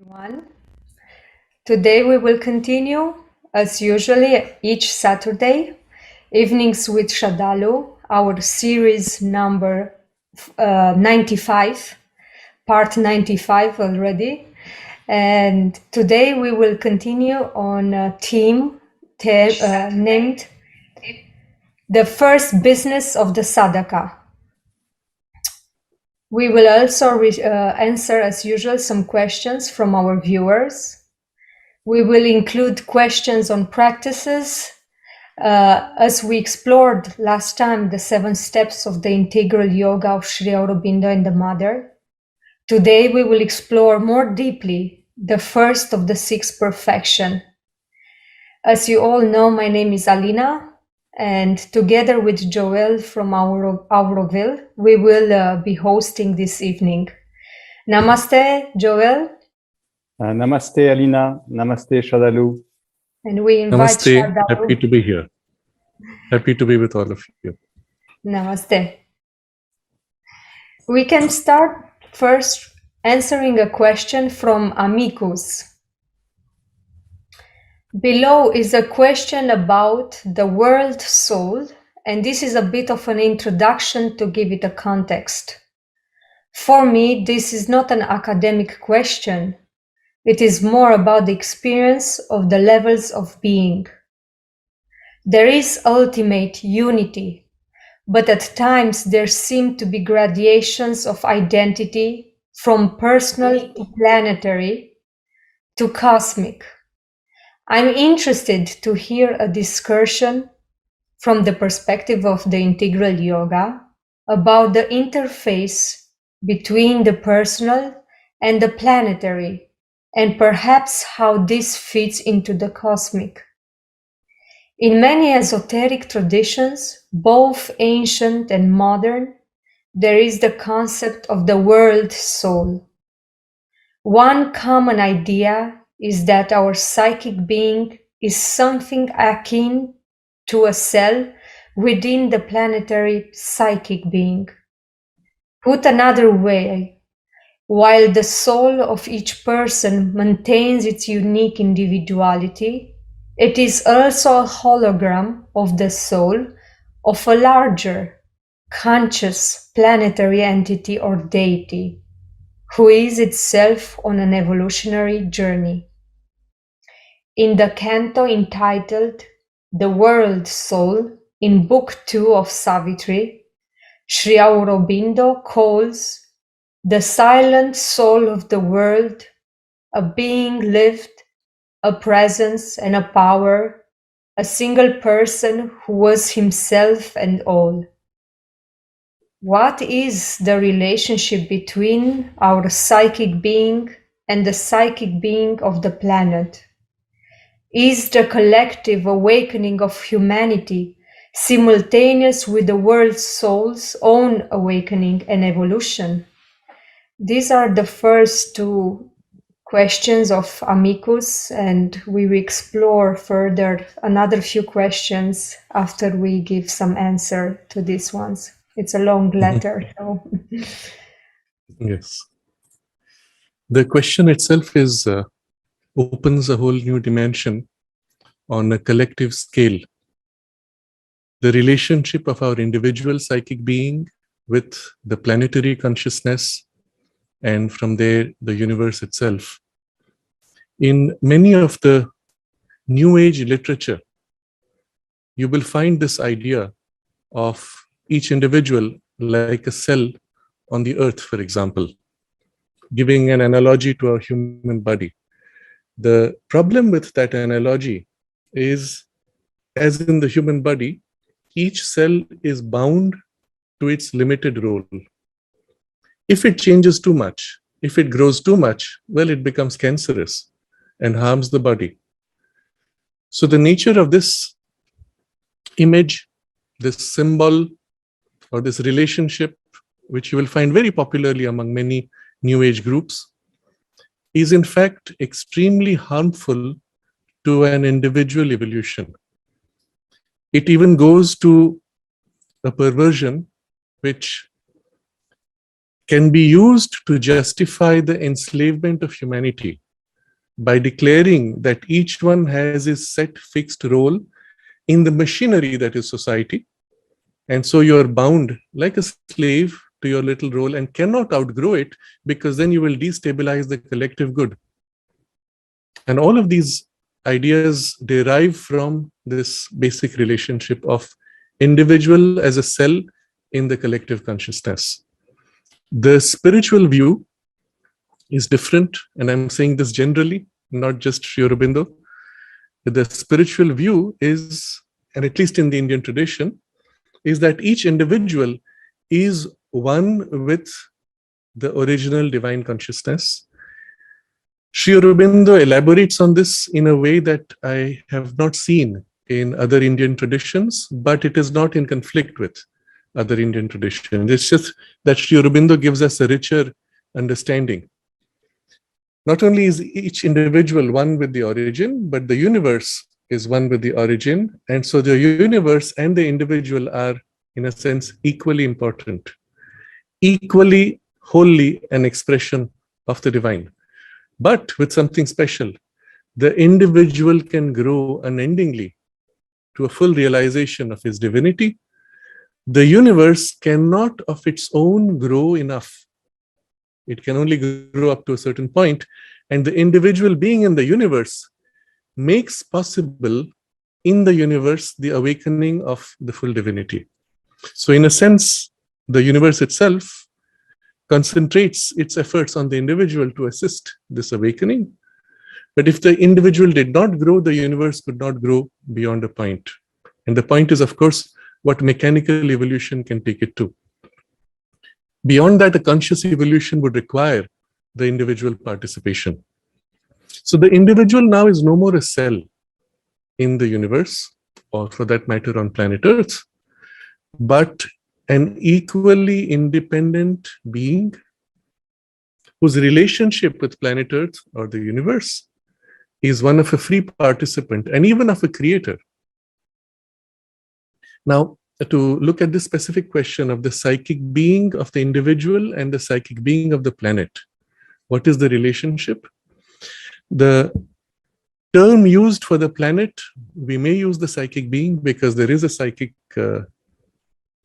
everyone. Today we will continue, as usually, each Saturday, evenings with Sraddhalu, our series number 95, part 95 already. And today we will continue on a theme named The First Business of the Sadhaka. We will also answer, as usual, some questions from our viewers. We will include questions on practices, as we explored last time the 7 steps of the integral yoga of Sri Aurobindo and the Mother. Today we will explore more deeply the first of the 6 perfection. As you all know, my name is Alina, and together with Joel from Auroville, we will be hosting this evening. Namaste, Joel. Namaste, Alina. Namaste, Sraddhalu. And we invite Namaste. Sraddhalu. Happy to be here. Happy to be with all of you. Namaste. We can start first answering a question from Amicus. Below is a question about the world soul, and this is a bit of an introduction to give it a context. For me, this is not an academic question. It is more about the experience of the levels of being. There is ultimate unity, but at times there seem to be gradations of identity from personal to planetary to cosmic. I'm interested to hear a discussion from the perspective of the integral yoga about the interface between the personal and the planetary, and perhaps how this fits into the cosmic. In many esoteric traditions, both ancient and modern, there is the concept of the world soul. One common idea is that our psychic being is something akin to a cell within the planetary psychic being. Put another way, while the soul of each person maintains its unique individuality, it is also a hologram of the soul of a larger, conscious planetary entity or deity, who is itself on an evolutionary journey. In the canto entitled The World Soul, in Book 2 of Savitri, Sri Aurobindo calls the silent soul of the world a being lived, a presence and a power, a single person who was himself and all. What is the relationship between our psychic being and the psychic being of the planet? Is the collective awakening of humanity simultaneous with the world soul's own awakening and evolution? These are the first 2 questions of Amicus, and we will explore further another few questions after we give some answer to these ones. It's a long letter. So. Yes. The question itself is opens a whole new dimension on a collective scale. The relationship of our individual psychic being with the planetary consciousness, and from there, the universe itself. In many of the New Age literature, you will find this idea of each individual like a cell on the earth, for example, giving an analogy to our human body. The problem with that analogy is, as in the human body, each cell is bound to its limited role. If it changes too much, if it grows too much, well, it becomes cancerous and harms the body. So the nature of this image, this symbol, or this relationship, which you will find very popularly among many New Age groups, is in fact extremely harmful to an individual evolution. It even goes to a perversion which can be used to justify the enslavement of humanity by declaring that each one has his set fixed role in the machinery that is society. And so you are bound like a slave to your little role and cannot outgrow it, because then you will destabilize the collective good. And all of these ideas derive from this basic relationship of individual as a cell in the collective consciousness. The spiritual view is different, and I'm saying this generally, not just Sri Aurobindo. The spiritual view is, and at least in the Indian tradition, is that each individual is one with the original divine consciousness. Sri Aurobindo elaborates on this in a way that I have not seen in other Indian traditions, but it is not in conflict with other Indian traditions. It's just that Sri Aurobindo gives us a richer understanding. Not only is each individual one with the origin, but the universe is one with the origin. And so the universe and the individual are, in a sense, equally important, equally wholly an expression of the divine. But with something special, the individual can grow unendingly to a full realization of his divinity. The universe cannot of its own grow enough. It can only grow up to a certain point, and the individual being in the universe makes possible in the universe the awakening of the full divinity. So in a sense, the universe itself concentrates its efforts on the individual to assist this awakening. But if the individual did not grow, the universe could not grow beyond a point. And the point is, of course, what mechanical evolution can take it to. Beyond that, a conscious evolution would require the individual participation. So the individual now is no more a cell in the universe, or for that matter on planet Earth, but an equally independent being whose relationship with planet Earth or the universe is one of a free participant and even of a creator. Now, to look at this specific question of the psychic being of the individual and the psychic being of the planet, what is the relationship? The term used for the planet, we may use the psychic being because there is a psychic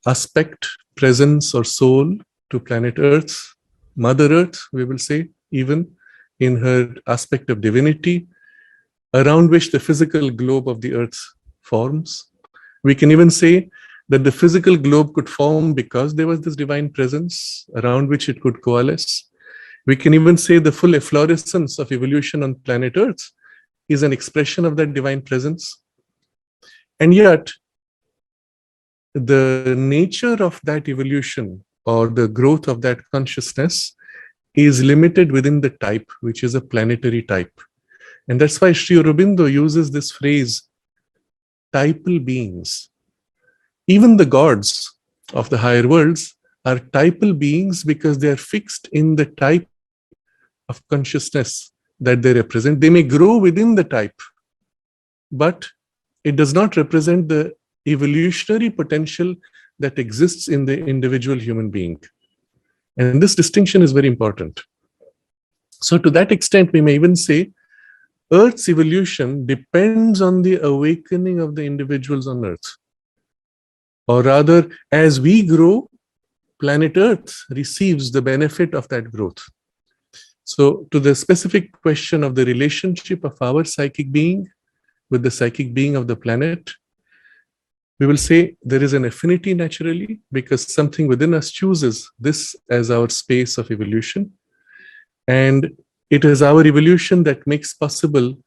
aspect, presence, or soul to planet Earth, Mother Earth, we will say, even in her aspect of divinity, around which the physical globe of the Earth forms. We can even say that the physical globe could form because there was this divine presence around which it could coalesce. We can even say the full efflorescence of evolution on planet Earth is an expression of that divine presence. And yet, the nature of that evolution or the growth of that consciousness is limited within the type, which is a planetary type. And that's why Sri Aurobindo uses this phrase, typal beings. Even the gods of the higher worlds are typal beings because they are fixed in the type of consciousness that they represent. They may grow within the type, but it does not represent the evolutionary potential that exists in the individual human being. And this distinction is very important. So to that extent, we may even say Earth's evolution depends on the awakening of the individuals on Earth. Or rather, as we grow, planet Earth receives the benefit of that growth. So to the specific question of the relationship of our psychic being with the psychic being of the planet, we will say there is an affinity naturally because something within us chooses this as our space of evolution. And it is our evolution that makes possible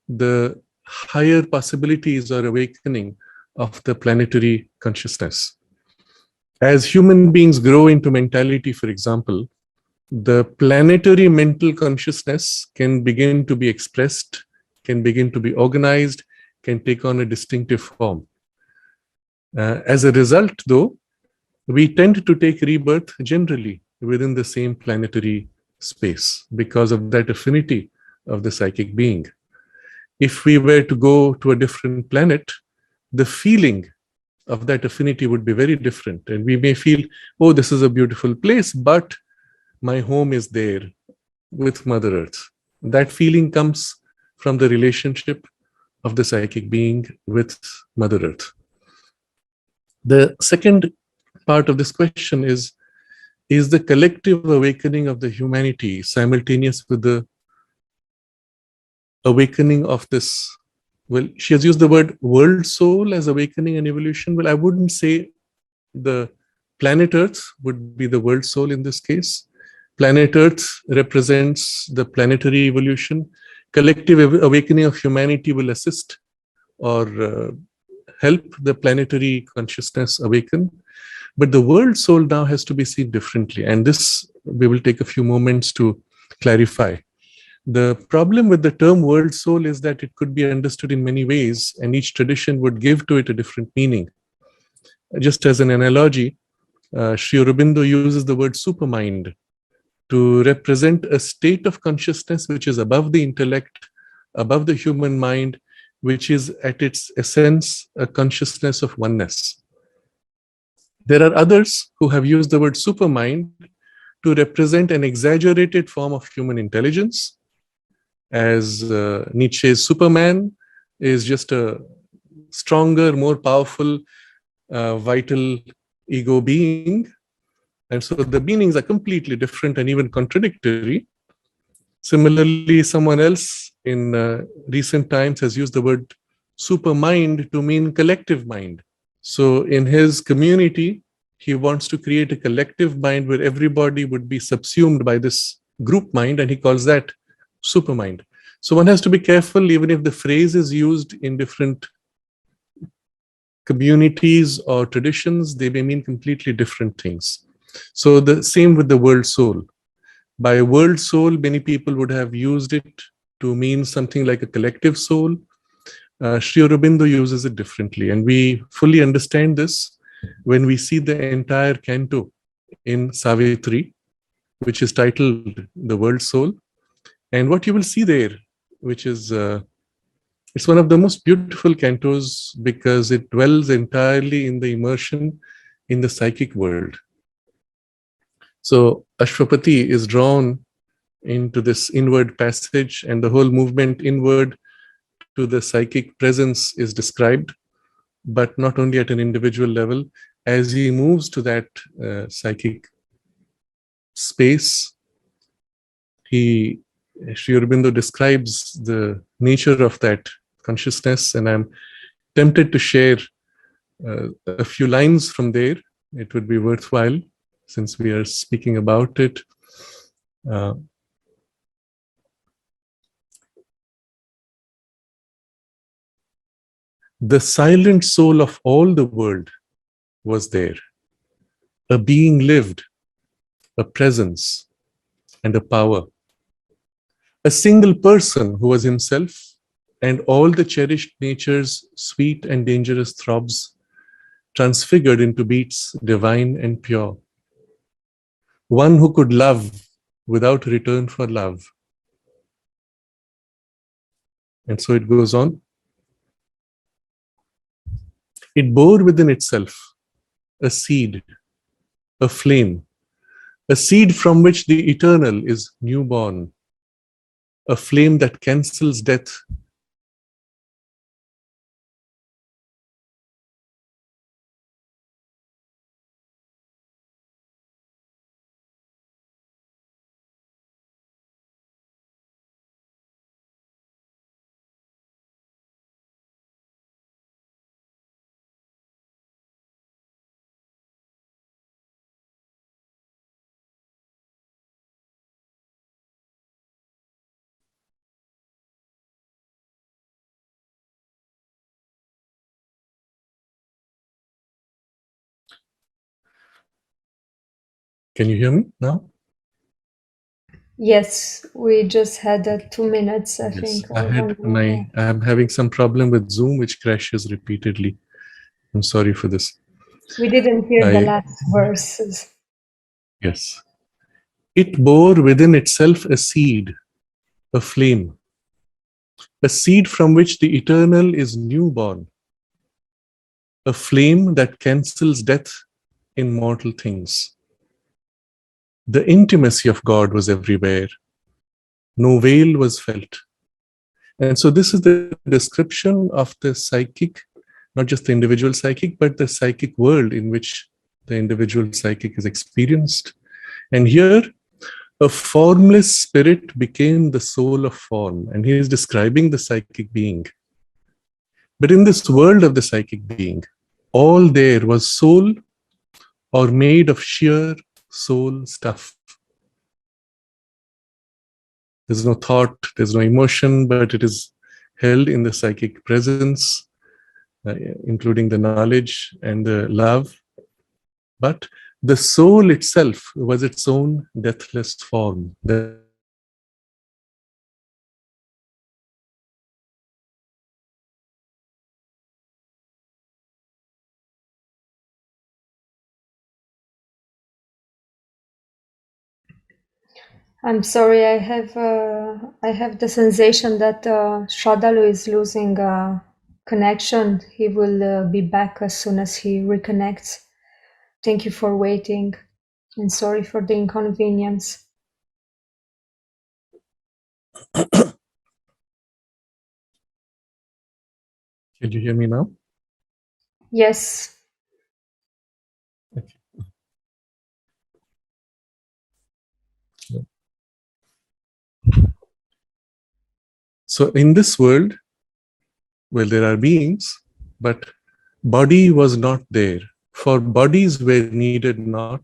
the higher possibilities or awakening of the planetary consciousness. As human beings grow into mentality, for example, the planetary mental consciousness can begin to be expressed, can begin to be organized, can take on a distinctive form. As a result, though, we tend to take rebirth generally within the same planetary space because of that affinity of the psychic being. If we were to go to a different planet, the feeling of that affinity would be very different. And we may feel, oh, this is a beautiful place, but my home is there with Mother Earth. That feeling comes from the relationship of the psychic being with Mother Earth. The second part of this question is the collective awakening of the humanity simultaneous with the awakening of this? Well, she has used the word world soul as awakening and evolution. Well, I wouldn't say the planet Earth would be the world soul in this case. Planet Earth represents the planetary evolution. Collective awakening of humanity will assist or help the planetary consciousness awaken. But the world soul now has to be seen differently. And this we will take a few moments to clarify. The problem with the term world soul is that it could be understood in many ways, and each tradition would give to it a different meaning. Just as an analogy, Sri Aurobindo uses the word supermind to represent a state of consciousness which is above the intellect, above the human mind, which is at its essence a consciousness of oneness. There are others who have used the word supermind to represent an exaggerated form of human intelligence, as Nietzsche's Superman is just a stronger, more powerful, vital ego being. And so the meanings are completely different and even contradictory. Similarly, someone else in recent times has used the word supermind to mean collective mind. So in his community, he wants to create a collective mind where everybody would be subsumed by this group mind, and he calls that supermind. So one has to be careful, even if the phrase is used in different communities or traditions, they may mean completely different things. So the same with the world soul. By world soul, many people would have used it to mean something like a collective soul. Sri Aurobindo uses it differently, and we fully understand this when we see the entire canto in Savitri, which is titled The World Soul. And what you will see there, which is, it's one of the most beautiful cantos because it dwells entirely in the immersion in the psychic world. So Ashwapati is drawn into this inward passage, and the whole movement inward to the psychic presence is described, but not only at an individual level. As he moves to that psychic space, Sri Aurobindo describes the nature of that consciousness, and I'm tempted to share a few lines from there. It would be worthwhile since we are speaking about it. The silent soul of all the world was there. A being lived, a presence, and a power. A single person who was himself, and all the cherished nature's sweet and dangerous throbs transfigured into beats divine and pure. One who could love without return for love. And so it goes on. It bore within itself a seed, a flame, a seed from which the eternal is newborn, a flame that cancels death. Can you hear me now? Yes, we just had 2 minutes, I Yes, think. I'm having some problem with Zoom, which crashes repeatedly. I'm sorry for this. We didn't hear the last verses. Yes. It bore within itself a seed, a flame, a seed from which the eternal is newborn, a flame that cancels death in mortal things. The intimacy of God was everywhere. No veil was felt. And so this is the description of the psychic, not just the individual psychic, but the psychic world in which the individual psychic is experienced. And here, a formless spirit became the soul of form, and he is describing the psychic being. But in this world of the psychic being, all there was soul or made of sheer soul stuff. There's no thought, there's no emotion, but it is held in the psychic presence, including the knowledge and the love. But the soul itself was its own deathless form. I'm sorry, I have the sensation that Sraddhalu is losing connection. He will be back as soon as he reconnects. Thank you for waiting, and sorry for the inconvenience. Can you hear me now? Yes. Okay. So in this world, well, there are beings, but body was not there. For bodies were needed not.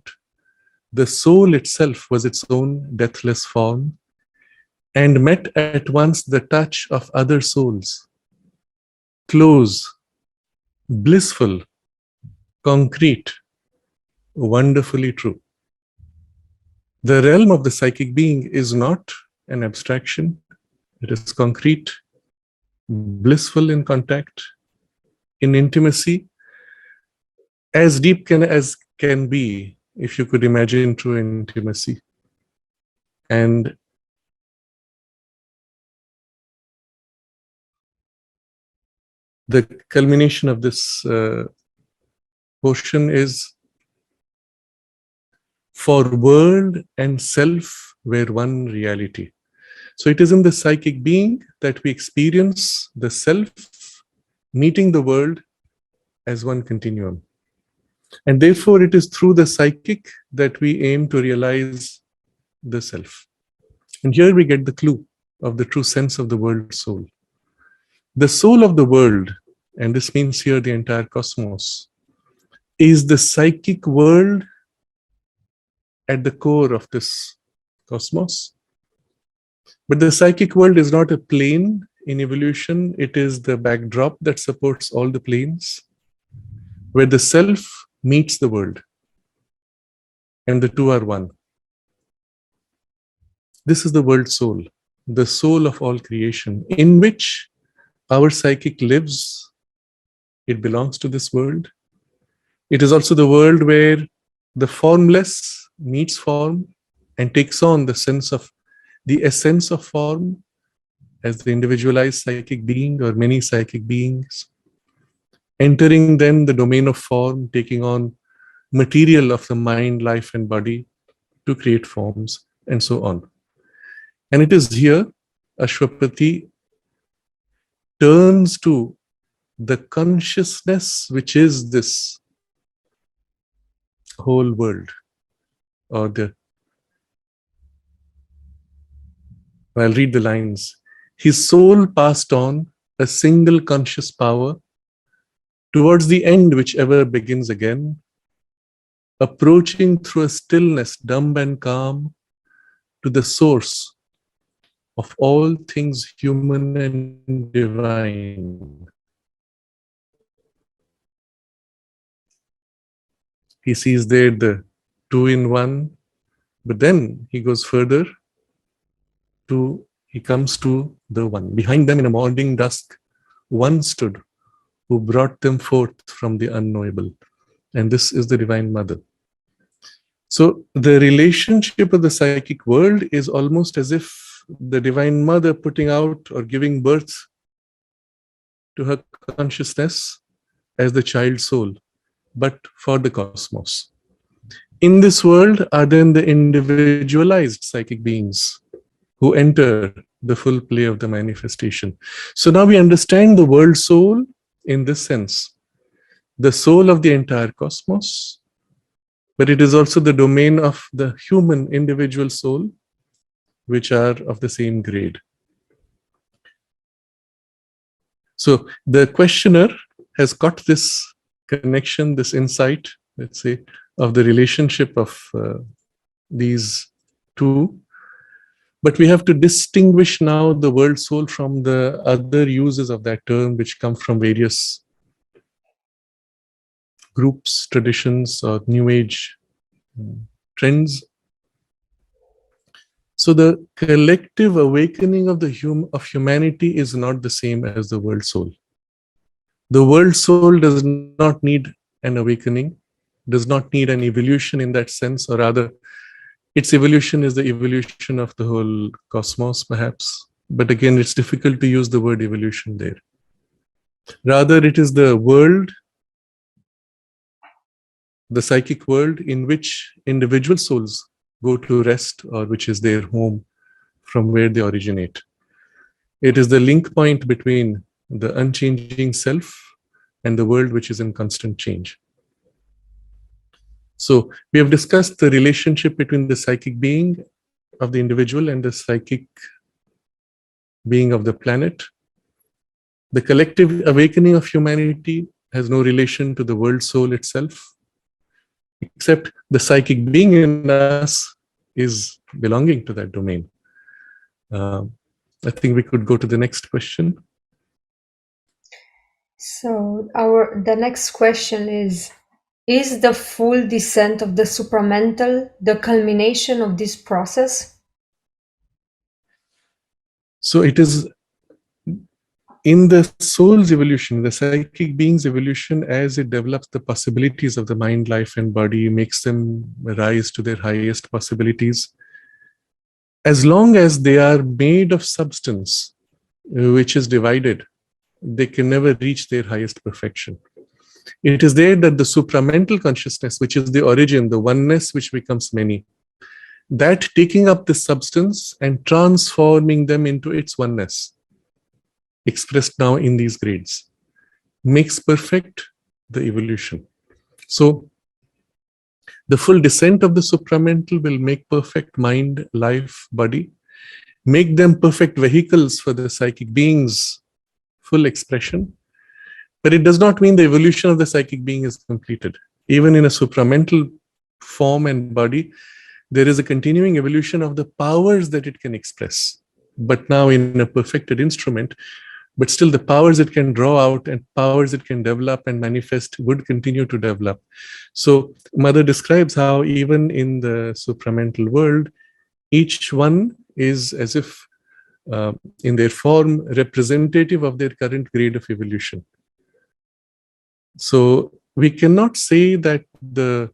The soul itself was its own deathless form and met at once the touch of other souls. Close, blissful, concrete, wonderfully true. The realm of the psychic being is not an abstraction. It is concrete, blissful in contact, in intimacy, as deep as can be, if you could imagine true intimacy. And the culmination of this portion is, for world and self were one reality. So it is in the psychic being that we experience the self meeting the world as one continuum. And therefore it is through the psychic that we aim to realize the self. And here we get the clue of the true sense of the world soul. The soul of the world, and this means here the entire cosmos, is the psychic world at the core of this cosmos. But the psychic world is not a plane in evolution. It is the backdrop that supports all the planes, where the self meets the world, and the two are one. This is the world soul, the soul of all creation, in which our psychic lives. It belongs to this world. It is also the world where the formless meets form and takes on the sense of the essence of form as the individualized psychic being or many psychic beings, entering then the domain of form, taking on material of the mind, life, and body to create forms, and so on. And it is here Ashwapati turns to the consciousness which is this whole world, or I'll read the lines. His soul passed on a single conscious power towards the end which ever begins again, approaching through a stillness dumb and calm to the source of all things human and divine. He sees there the two in one, but then he goes further he comes to the one. Behind them in a morning dusk, one stood who brought them forth from the unknowable. And this is the Divine Mother. So the relationship of the psychic world is almost as if the Divine Mother putting out or giving birth to her consciousness as the child soul, but for the cosmos. In this world are then the individualized psychic beings who enter the full play of the manifestation. So now we understand the world soul in this sense, the soul of the entire cosmos, but it is also the domain of the human individual soul, which are of the same grade. So the questioner has got this connection, this insight, let's say, of the relationship of these two. But we have to distinguish now the world soul from the other uses of that term, which come from various groups, traditions, or New Age trends. So the collective awakening of humanity is not the same as the world soul. The world soul does not need an awakening, does not need an evolution in that sense, or rather, its evolution is the evolution of the whole cosmos, perhaps. But again, it's difficult to use the word evolution there. Rather, it is the world, the psychic world in which individual souls go to rest, or which is their home from where they originate. It is the link point between the unchanging self and the world which is in constant change. So we have discussed the relationship between the psychic being of the individual and the psychic being of the planet. The collective awakening of humanity has no relation to the world soul itself, except the psychic being in us is belonging to that domain. I think we could go to the next question. So the next question is the full descent of the supramental the culmination of this process? So it is in the soul's evolution, the psychic being's evolution, as it develops the possibilities of the mind, life, and body, makes them rise to their highest possibilities. As long as they are made of substance, which is divided, they can never reach their highest perfection. It is there that the supramental consciousness, which is the origin, the oneness which becomes many, that taking up the substance and transforming them into its oneness, expressed now in these grades, makes perfect the evolution. So the full descent of the supramental will make perfect mind, life, body, make them perfect vehicles for the psychic being's full expression. But it does not mean the evolution of the psychic being is completed. Even in a supramental form and body, there is a continuing evolution of the powers that it can express, but now in a perfected instrument. But still the powers it can draw out and powers it can develop and manifest would continue to develop. So Mother describes how even in the supramental world, each one is as if in their form representative of their current grade of evolution. So we cannot say that the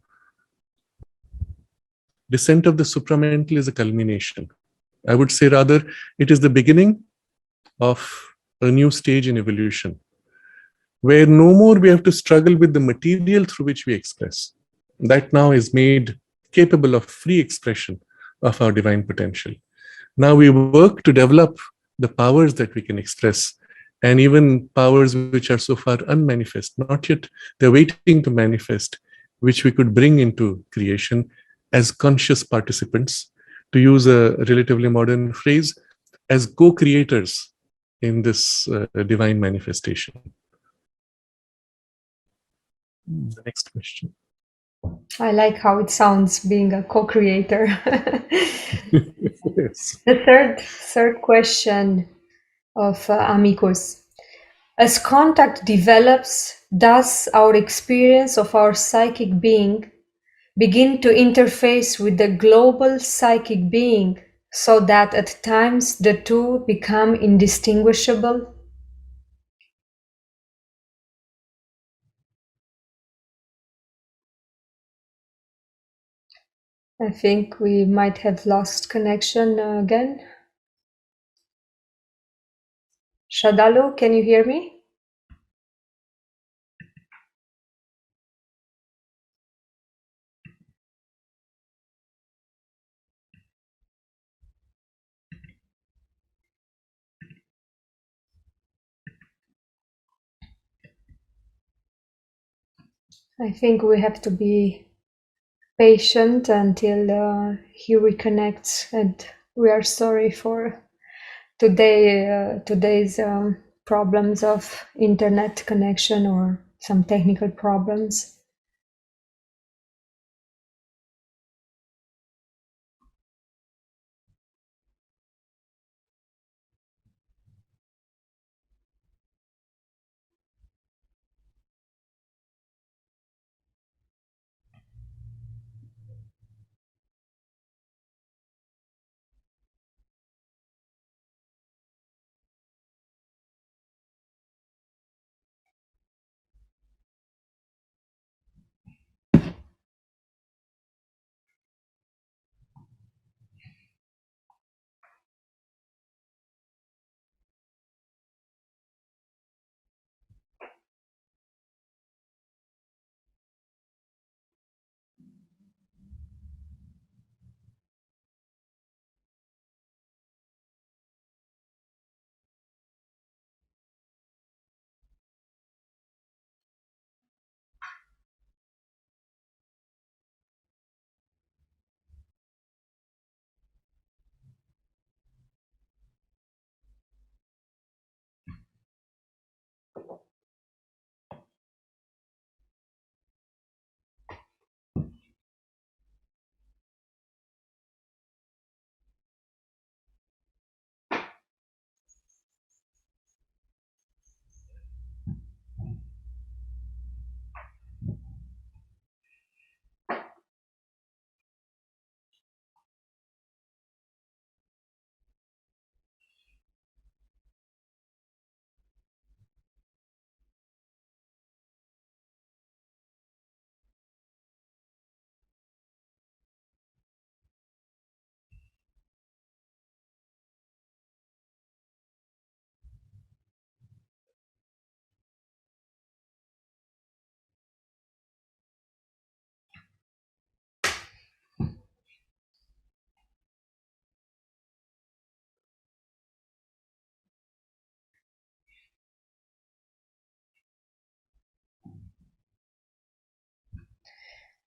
descent of the supramental is a culmination. I would say rather it is the beginning of a new stage in evolution, where no more we have to struggle with the material through which we express. That now is made capable of free expression of our divine potential. Now we work to develop the powers that we can express, and even powers which are so far unmanifest, not yet, they're waiting to manifest, which we could bring into creation as conscious participants, to use a relatively modern phrase, as co-creators in this divine manifestation. The next question. I like how it sounds being a co-creator. Yes. The third question of Amicus. As contact develops, does our experience of our psychic being begin to interface with the global psychic being so that at times the two become indistinguishable? I think we might have lost connection again. Sraddhalu, can you hear me? I think we have to be patient until he reconnects, and we are sorry for today's problems of internet connection or some technical problems.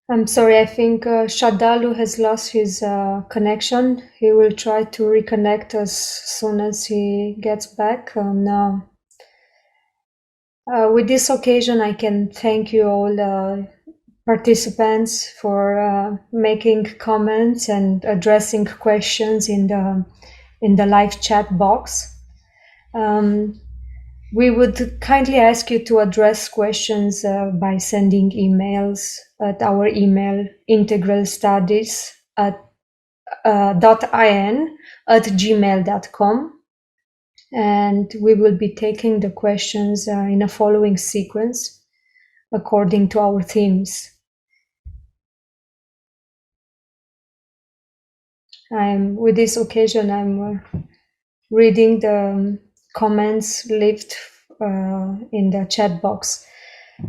I'm sorry, I think Sraddhalu has lost his connection. He will try to reconnect as soon as he gets back. With this occasion, I can thank you all participants for making comments and addressing questions in the live chat box. We would kindly ask you to address questions by sending emails at our email integralstudies .in@gmail.com, and we will be taking the questions in a following sequence according to our themes. With this occasion, I'm reading the comments left in the chat box.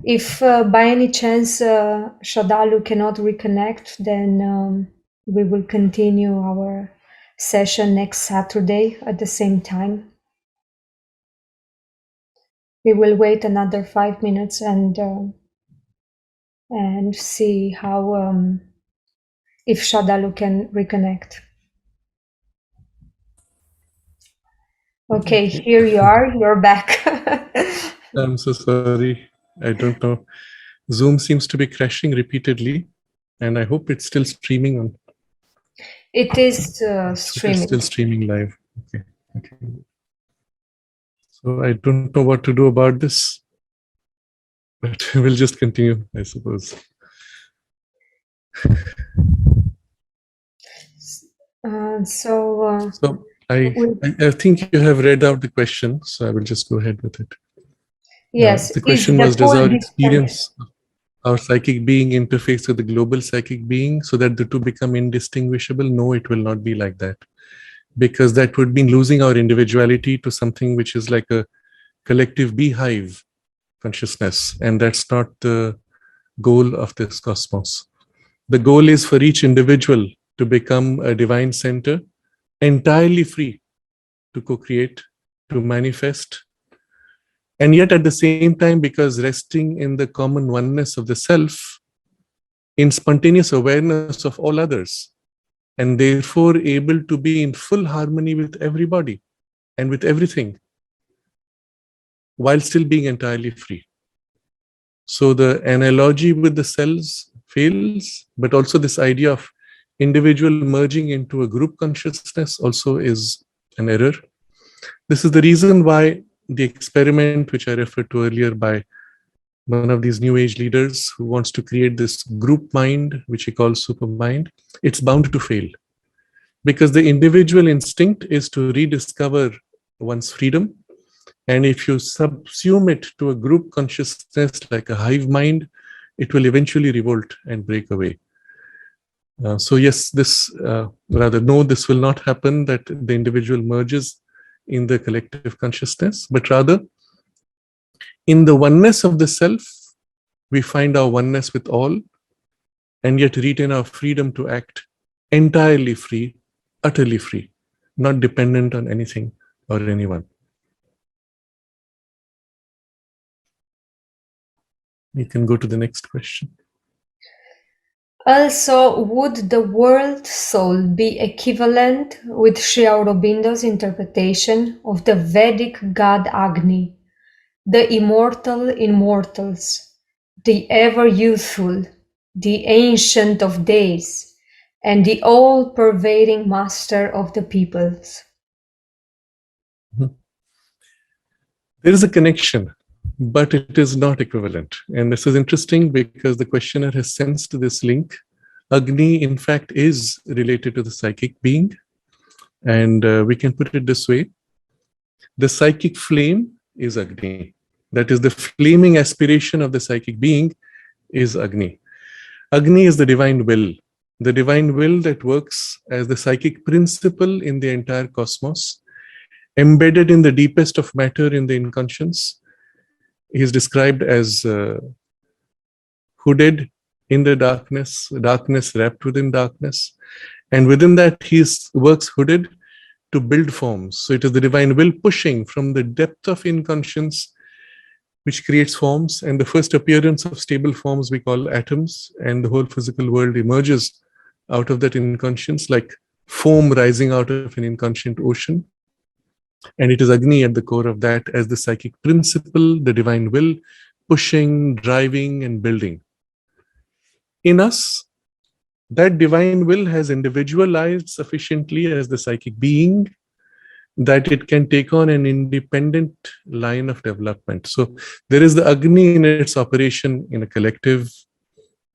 If by any chance Sraddhalu cannot reconnect, then we will continue our session next Saturday at the same time. We will wait another 5 minutes and see how if Sraddhalu can reconnect. Okay, here you are. You're back. I'm so sorry. I don't know. Zoom seems to be crashing repeatedly, and I hope it's still streaming on. It is streaming. It's still streaming live. Okay. Okay. So I don't know what to do about this, but we'll just continue, I suppose. So I think you have read out the question, so I will just go ahead with it. Yes. The question was, does our experience, our psychic being interface with the global psychic being so that the two become indistinguishable? No, it will not be like that. Because that would mean losing our individuality to something which is like a collective beehive consciousness. And that's not the goal of this cosmos. The goal is for each individual to become a divine center, entirely free to co-create, to manifest, And yet at the same time, because resting in the common oneness of the self, in spontaneous awareness of all others, and therefore able to be in full harmony with everybody and with everything, while still being entirely free. So the analogy with the cells fails, but also this idea of individual merging into a group consciousness also is an error. This is the reason why the experiment which I referred to earlier by one of these new age leaders who wants to create this group mind, which he calls super mind, it's bound to fail. Because the individual instinct is to rediscover one's freedom. And if you subsume it to a group consciousness like a hive mind, it will eventually revolt and break away. So yes, this this will not happen, that the individual merges in the collective consciousness, but rather in the oneness of the self, we find our oneness with all, and yet retain our freedom to act entirely free, utterly free, not dependent on anything or anyone. You can go to the next question. Also, would the world soul be equivalent with Sri Aurobindo's interpretation of the Vedic god Agni, the immortal immortals, the ever youthful, the ancient of days, and the all-pervading master of the peoples? There is a connection, but it is not equivalent. And this is interesting because the questioner has sensed this link. Agni, in fact, is related to the psychic being. And we can put it this way. The psychic flame is Agni. That is, the flaming aspiration of the psychic being is Agni. Agni is the divine will that works as the psychic principle in the entire cosmos, embedded in the deepest of matter in the inconscience. He is described as hooded in the darkness wrapped within darkness. And within that, he works hooded to build forms. So it is the divine will pushing from the depth of inconscience, which creates forms. And the first appearance of stable forms we call atoms, and the whole physical world emerges out of that inconscience like foam rising out of an inconscient ocean. And it is Agni at the core of that as the psychic principle, the divine will, pushing, driving, and building. In us, that divine will has individualized sufficiently as the psychic being that it can take on an independent line of development. So there is the Agni in its operation in a collective,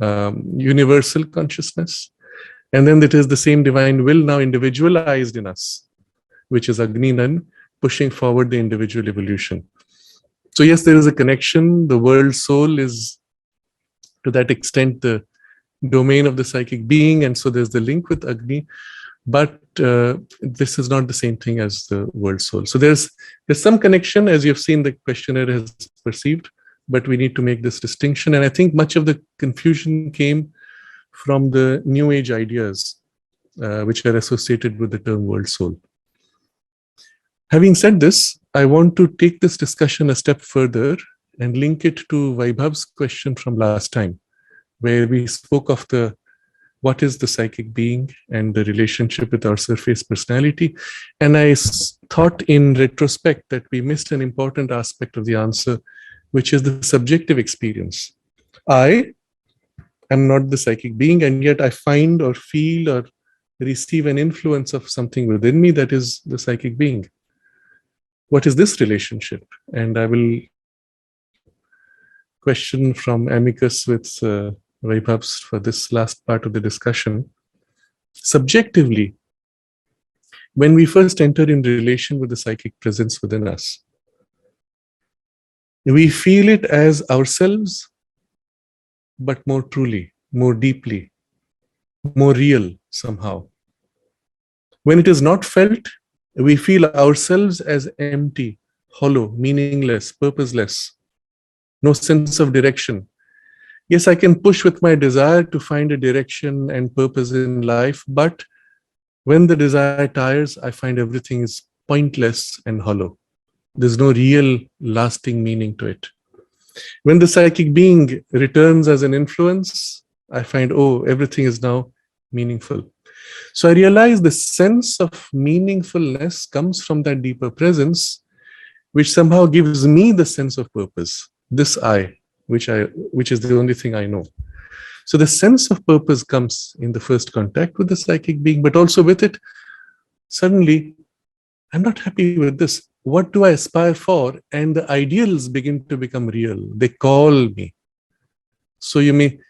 universal consciousness. And then it is the same divine will now individualized in us, which is Agni Nan, pushing forward the individual evolution. So yes, there is a connection. The world soul is to that extent the domain of the psychic being, and so there's the link with Agni, but this is not the same thing as the world soul. So there's some connection, as you've seen the questionnaire has perceived, but we need to make this distinction. And I think much of the confusion came from the new age ideas which are associated with the term world soul. Having said this, I want to take this discussion a step further and link it to Vaibhav's question from last time, where we spoke of what is the psychic being and the relationship with our surface personality. And I thought in retrospect that we missed an important aspect of the answer, which is the subjective experience. I am not the psychic being, and yet I find or feel or receive an influence of something within me that is the psychic being. What is this relationship? And I will question from amicus with Vaibhavs for this last part of the discussion. Subjectively, when we first enter in relation with the psychic presence within us, we feel it as ourselves, but more truly, more deeply, more real somehow. When it is not felt, we feel ourselves as empty, hollow, meaningless, purposeless, no sense of direction. Yes, I can push with my desire to find a direction and purpose in life, but when the desire tires, I find everything is pointless and hollow. There's no real lasting meaning to it. When the psychic being returns as an influence, I find, oh, everything is now meaningful. So I realize the sense of meaningfulness comes from that deeper presence, which somehow gives me the sense of purpose, this I, which is the only thing I know. So the sense of purpose comes in the first contact with the psychic being, but also with it, suddenly, I'm not happy with this. What do I aspire for? And the ideals begin to become real. They call me. So you may,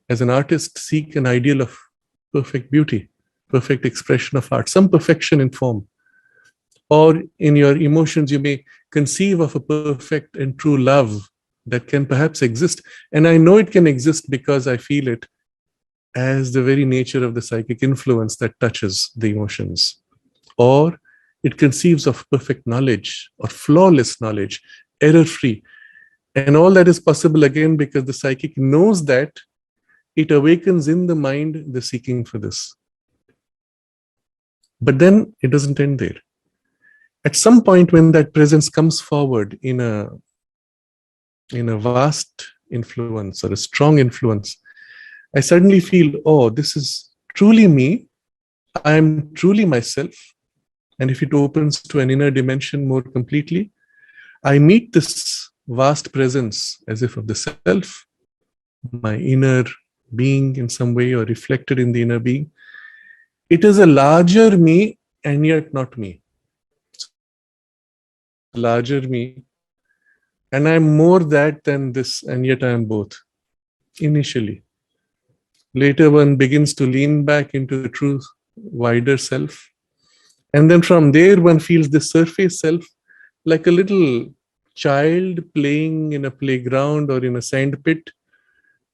as an artist, seek an ideal of perfect beauty, perfect expression of art, some perfection in form. Or in your emotions, you may conceive of a perfect and true love that can perhaps exist. And I know it can exist because I feel it as the very nature of the psychic influence that touches the emotions. Or it conceives of perfect knowledge or flawless knowledge, error-free. And all that is possible again because the psychic knows that it awakens in the mind the seeking for this. But then it doesn't end there. At some point when that presence comes forward in a vast influence or a strong influence, I suddenly feel, oh, this is truly me. I am truly myself. And if it opens to an inner dimension more completely, I meet this vast presence as if of the self, my inner being in some way or reflected in the inner being. It is a larger me and yet not me. Larger me, and I'm more that than this, and yet I am both. Initially. Later one begins to lean back into the true wider self. And then from there one feels the surface self like a little child playing in a playground or in a sand pit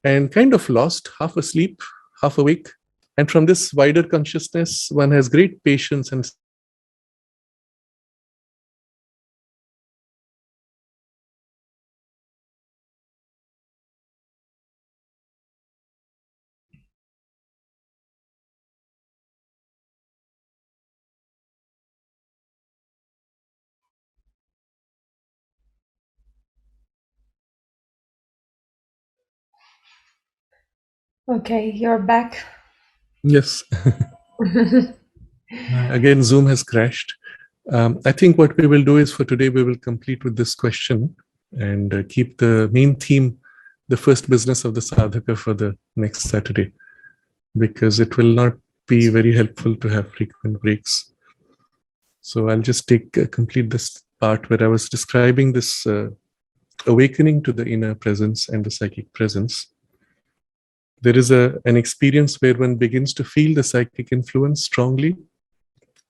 and kind of lost, half asleep, half awake. And from this wider consciousness, one has great patience and Okay, you're back. yes. Again, Zoom has crashed. I think what we will do is for today, we will complete with this question and keep the main theme, the first business of the sadhaka, for the next Saturday, because it will not be very helpful to have frequent breaks. So I'll just complete this part where I was describing this awakening to the inner presence and the psychic presence. There is an experience where one begins to feel the psychic influence strongly,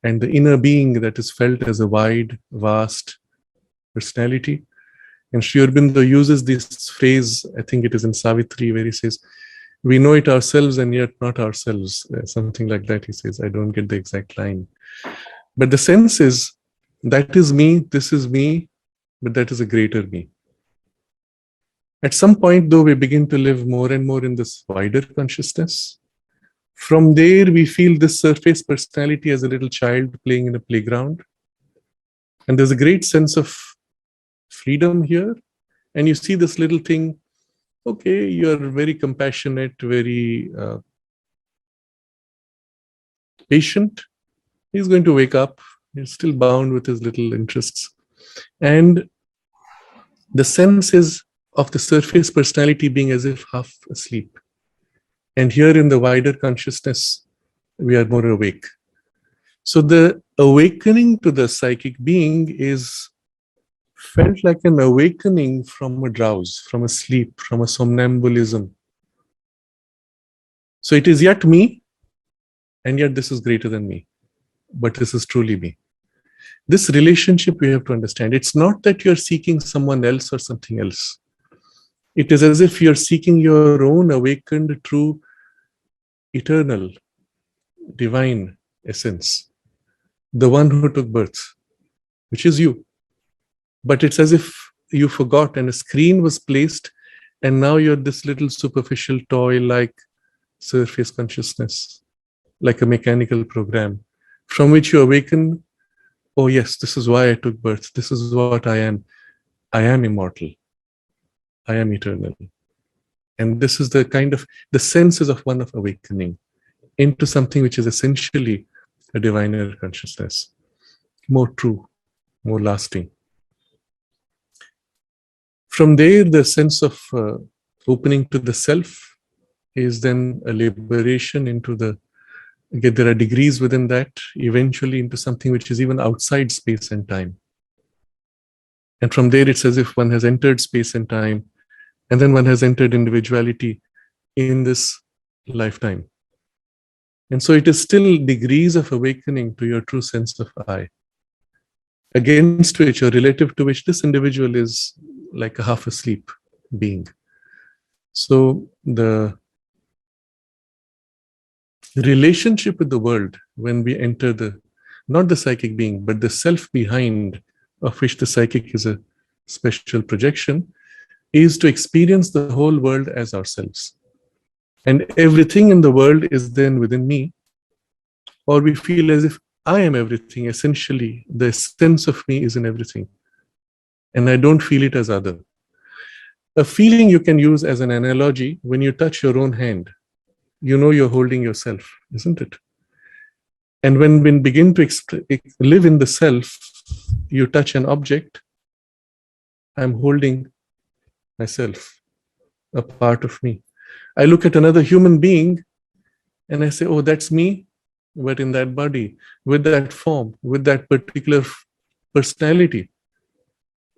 and the inner being that is felt as a wide, vast personality. And Sri Aurobindo uses this phrase, I think it is in Savitri, where he says, we know it ourselves and yet not ourselves. Something like that, he says. I don't get the exact line. But the sense is, that is me, this is me, but that is a greater me. At some point, though, we begin to live more and more in this wider consciousness. From there, we feel this surface personality as a little child playing in a playground. And there's a great sense of freedom here. And you see this little thing, okay, you're very compassionate, very patient. He's going to wake up. He's still bound with his little interests. And the sense is of the surface personality being as if half asleep. And here in the wider consciousness, we are more awake. So the awakening to the psychic being is felt like an awakening from a drowse, from a sleep, from a somnambulism. So it is yet me, and yet this is greater than me. But this is truly me. This relationship we have to understand. It's not that you're seeking someone else or something else. It is as if you're seeking your own awakened, true, eternal, divine essence. The one who took birth, which is you. But it's as if you forgot and a screen was placed and now you're this little superficial toy like surface consciousness, like a mechanical program from which you awaken oh yes, this is why I took birth. This is what I am. I am immortal. I am eternal. And this is the senses of one of awakening into something which is essentially a diviner consciousness, more true, more lasting. From there, the sense of opening to the self is then a liberation into the, again, there are degrees within that, eventually into something which is even outside space and time. And from there, it's as if one has entered space and time, and then one has entered individuality in this lifetime. And so it is still degrees of awakening to your true sense of I, against which or relative to which this individual is like a half asleep being. So the relationship with the world, when we enter not the psychic being, but the self behind, of which the psychic is a special projection, is to experience the whole world as ourselves. And everything in the world is then within me, or we feel as if I am everything. Essentially, the sense of me is in everything, and I don't feel it as other. A feeling you can use as an analogy: when you touch your own hand, you know you're holding yourself, isn't it? And when we begin to live in the self, you touch an object, I'm holding myself, a part of me. I look at another human being and I say, oh, that's me, but in that body, with that form, with that particular personality.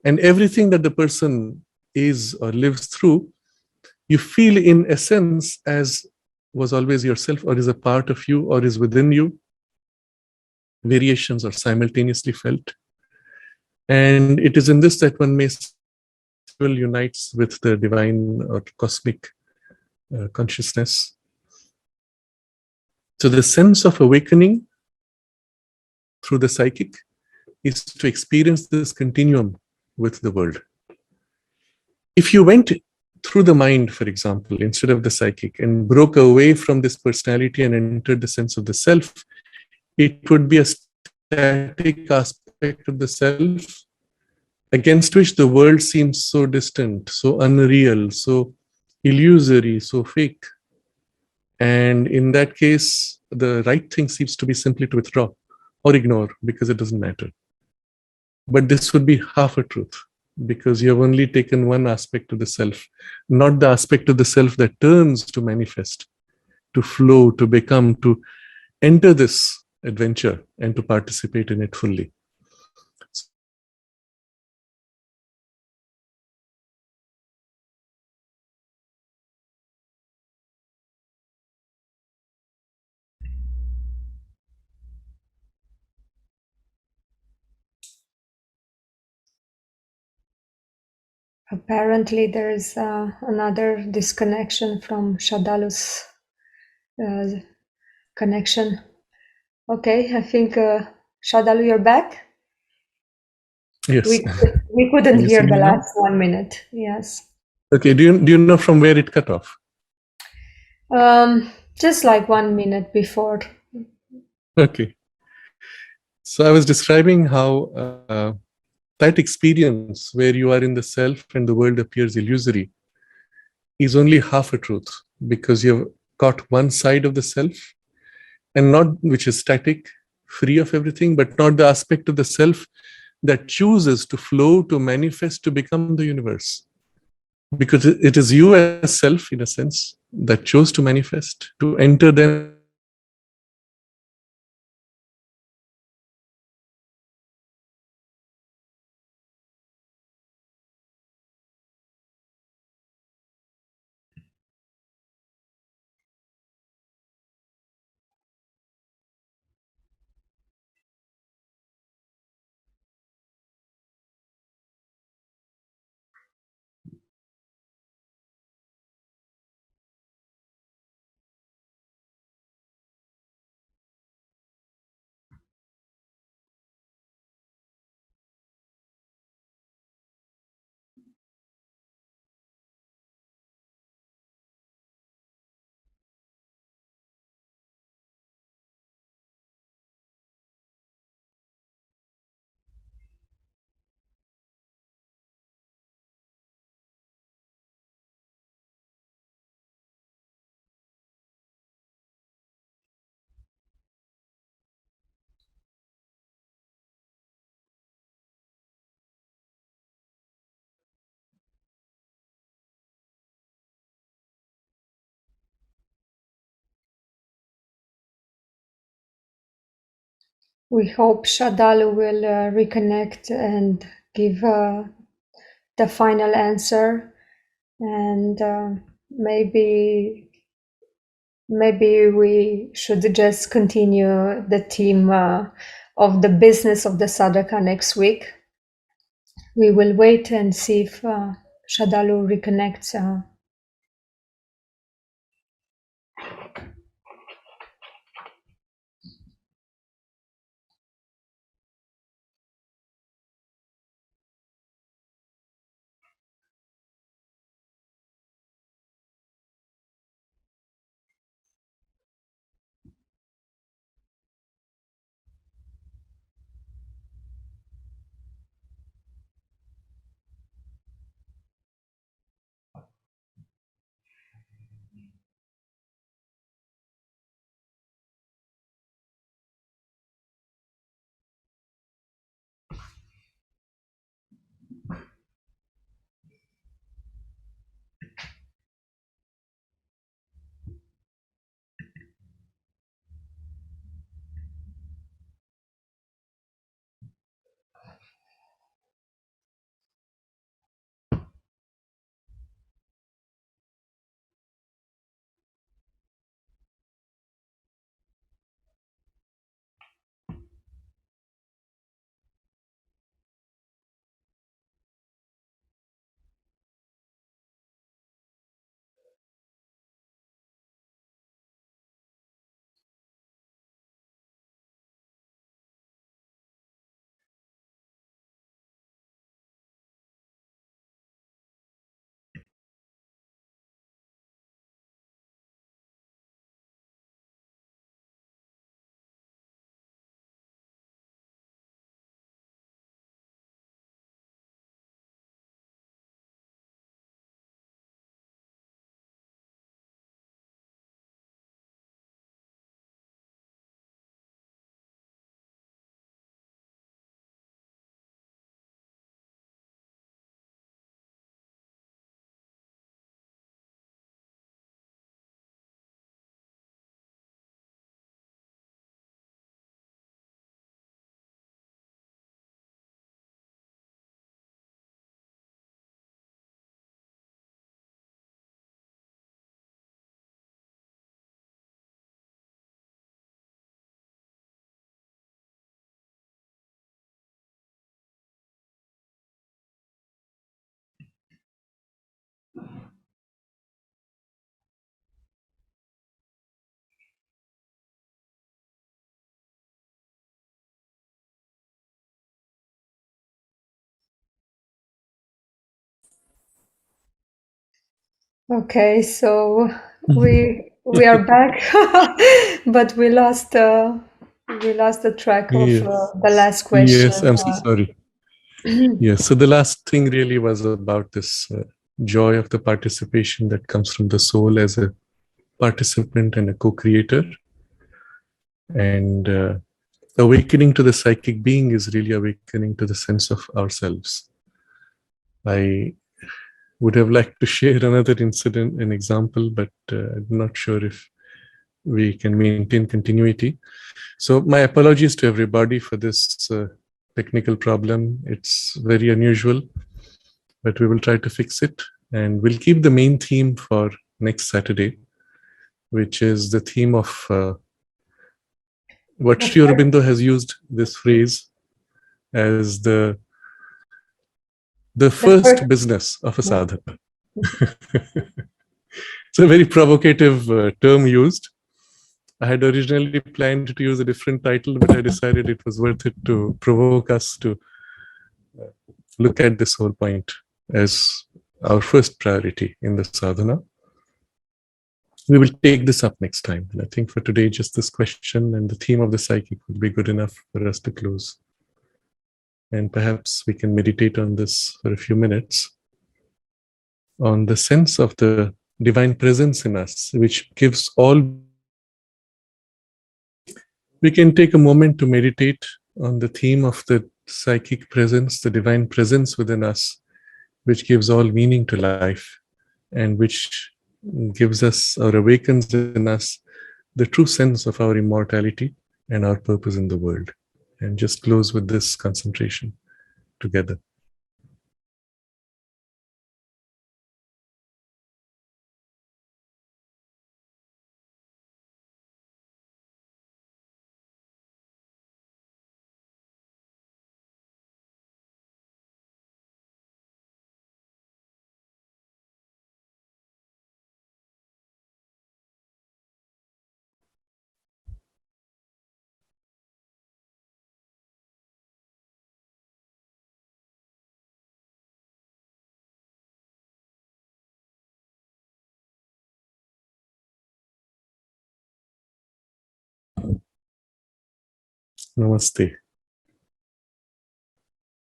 And everything that the person is or lives through, you feel in essence as was always yourself, or is a part of you, or is within you. Variations are simultaneously felt. And it is in this that one may unites with the divine or cosmic consciousness. So the sense of awakening through the psychic is to experience this continuum with the world. If you went through the mind, for example, instead of the psychic, and broke away from this personality and entered the sense of the self, it would be a static aspect of the self against which the world seems so distant, so unreal, so illusory, so fake. And in that case, the right thing seems to be simply to withdraw or ignore because it doesn't matter. But this would be half a truth, because you have only taken one aspect of the self, not the aspect of the self that turns to manifest, to flow, to become, to enter this adventure and to participate in it fully. Apparently, there is another disconnection from Shadalu's connection. Okay, I think Shadalu, you're back. Yes. We couldn't Can you hear see the me now? last 1 minute. Yes. Okay. Do you know from where it cut off? Just like 1 minute before. Okay. So I was describing how that experience where you are in the self and the world appears illusory is only half a truth, because you've got one side of the self, and not which is static, free of everything, but not the aspect of the self that chooses to flow, to manifest, to become the universe. Because it is you as self, in a sense, that chose to manifest, to enter them. We hope Sraddhalu will reconnect and give the final answer, and maybe we should just continue the theme of the business of the sadhaka next week. We will wait and see if Sraddhalu reconnects. Okay, so we are back, but we lost the track of Yes. the last question. Yes, I'm so sorry. Yes, so the last thing really was about this joy of the participation that comes from the soul as a participant and a co-creator. And awakening to the psychic being is really awakening to the sense of ourselves. I would have liked to share another incident, an example, but I'm not sure if we can maintain continuity. So my apologies to everybody for this technical problem. It's very unusual, but we will try to fix it. And we'll keep the main theme for next Saturday, which is the theme of what Sri Aurobindo has used this phrase as the first business of a sadhaka. It's a very provocative term used. I had originally planned to use a different title, but I decided it was worth it to provoke us to look at this whole point as our first priority in the sadhana. We will take this up next time. And I think for today, just this question and the theme of the psychic would be good enough for us to close. And perhaps we can meditate on this for a few minutes, on the sense of the divine presence in us, which gives all. We can take a moment to meditate on the theme of the psychic presence, the divine presence within us, which gives all meaning to life and which gives us or awakens in us the true sense of our immortality and our purpose in the world. And just close with this concentration together. Namaste.